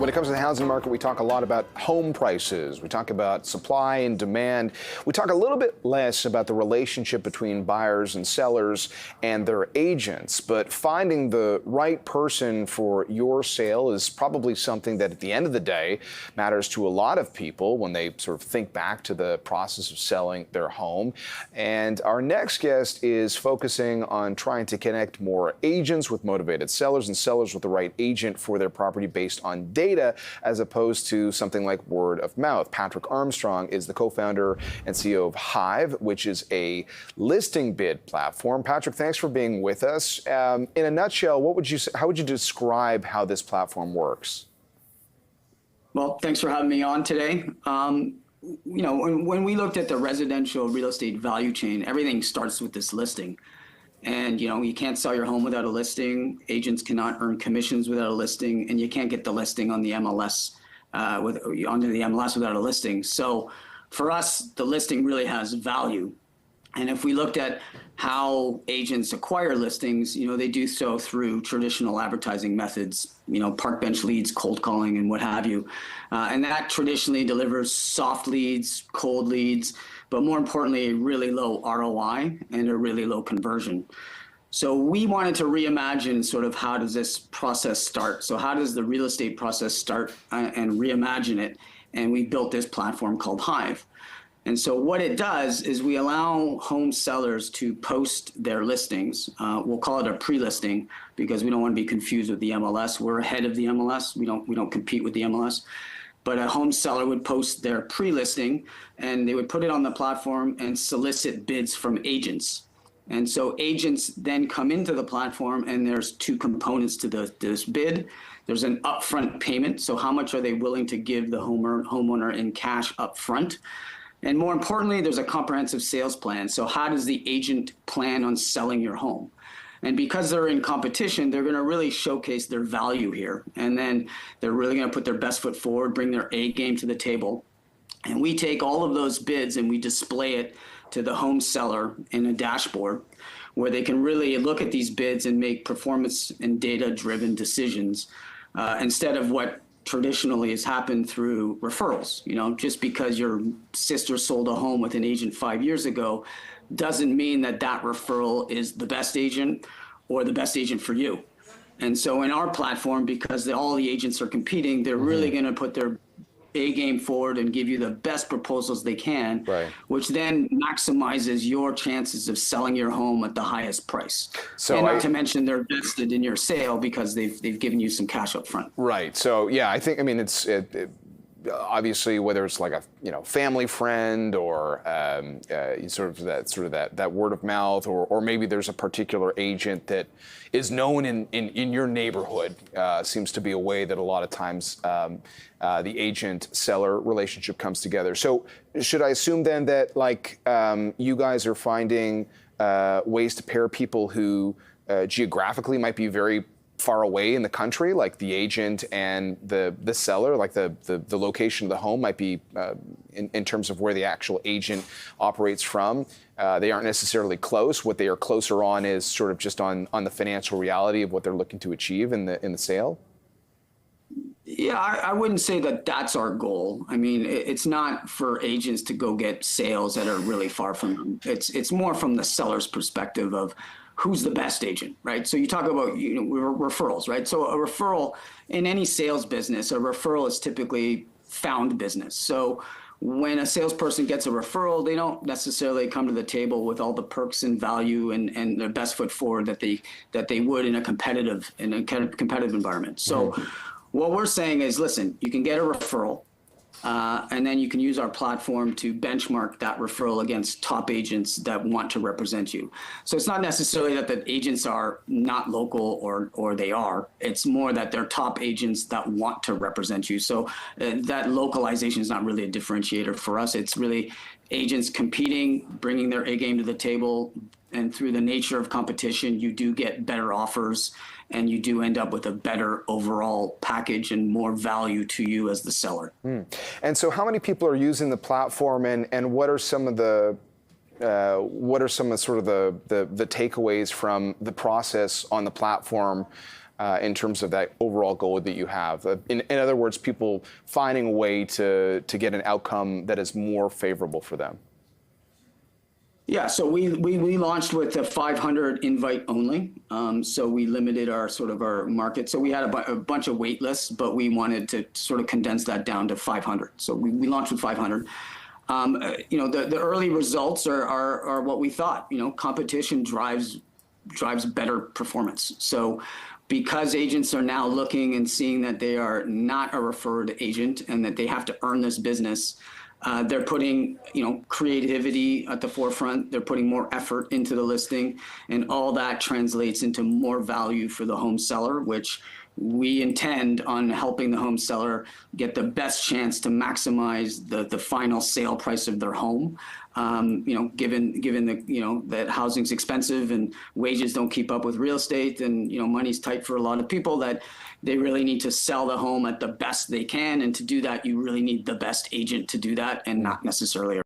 When it comes to the housing market, we talk a lot about home prices. We talk about supply and demand. We talk a little bit less about the relationship between buyers and sellers and their agents. But finding the right person for your sale is probably something that at the end of the day matters to a lot of people when they sort of think back to the process of selling their home. And our next guest is focusing on trying to connect more agents with motivated sellers and sellers with the right agent for their property based on data as opposed to something like word of mouth. Patrick Armstrong is the co-founder and CEO of Hyyve, which is a listing bid platform. Patrick, thanks for being with us. In a nutshell, how would you describe how this platform works? Well, thanks for having me on today. When we looked at the residential real estate value chain, everything starts with this listing. And, you can't sell your home without a listing. Agents cannot earn commissions without a listing, and you can't get the listing on the MLS, onto the MLS without a listing. So for us, the listing really has value. And if we looked at how agents acquire listings, they do so through traditional advertising methods, park bench leads, cold calling, and what have you. And that traditionally delivers soft leads, cold leads, but more importantly, a really low ROI and a really low conversion. So we wanted to reimagine sort of how does this process start? So how does the real estate process start and reimagine it? And we built this platform called Hyyve. And so what it does is we allow home sellers to post their listings. We'll call it a pre-listing because we don't want to be confused with the MLS. We're ahead of the MLS. We don't compete with the MLS. But a home seller would post their pre-listing and they would put it on the platform and solicit bids from agents. And so agents then come into the platform, and there's two components to this bid. There's an upfront payment. So how much are they willing to give the homeowner in cash upfront? And more importantly, there's a comprehensive sales plan. So how does the agent plan on selling your home? And because they're in competition, they're going to really showcase their value here. And then they're really going to put their best foot forward, bring their A game to the table. And we take all of those bids and we display it to the home seller in a dashboard where they can really look at these bids and make performance and data-driven decisions instead of what traditionally has happened through referrals. Just because your sister sold a home with an agent 5 years ago doesn't mean that that referral is the best agent or the best agent for you. And so in our platform, because all the agents are competing, they're really going to put their A game forward and give you the best proposals they can, which then maximizes your chances of selling your home at the highest price. So and not to mention they're vested in your sale because they've given you some cash up front. Right. So yeah, it's obviously whether it's like a family friend or sort of that word of mouth, or maybe there's a particular agent that is known in your neighborhood, seems to be a way that a lot of times the agent-seller relationship comes together. So should I assume then that you guys are finding ways to pair people who geographically might be very far away in the country, like the agent and the seller, like the location of the home might be in terms of where the actual agent operates from. They aren't necessarily close. What they are closer on is sort of just on the financial reality of what they're looking to achieve in the sale. Yeah, I wouldn't say that that's our goal. I mean, it's not for agents to go get sales that are really far from them. It's more from the seller's perspective of who's the best agent, right? So you talk about referrals, right? So a referral in any sales business, a referral is typically found business. So when a salesperson gets a referral, they don't necessarily come to the table with all the perks and value and their best foot forward that they would in a competitive environment. So what we're saying is, listen, you can get a referral. And then you can use our platform to benchmark that referral against top agents that want to represent you. So it's not necessarily that the agents are not local or they are. It's more that they're top agents that want to represent you. So that localization is not really a differentiator for us. It's really agents competing, bringing their A game to the table. And through the nature of competition, you do get better offers and you do end up with a better overall package and more value to you as the seller. And so how many people are using the platform, and what are some of the sort of the takeaways from the process on the platform in terms of that overall goal that you have? In other words, people finding a way to get an outcome that is more favorable for them. Yeah, so we launched with a 500 invite only. So we limited our our market. So we had a bunch of wait lists, but we wanted to sort of condense that down to 500. So we launched with 500. The early results are what we thought. Competition drives better performance. So because agents are now looking and seeing that they are not a referred agent and that they have to earn this business, they're putting, creativity at the forefront. They're putting more effort into the listing, and all that translates into more value for the home seller, which we intend on helping the home seller get the best chance to maximize the final sale price of their home. Given that housing's expensive and wages don't keep up with real estate, and money's tight for a lot of people, that they really need to sell the home at the best they can. And to do that, you really need the best agent to do that, and not necessarily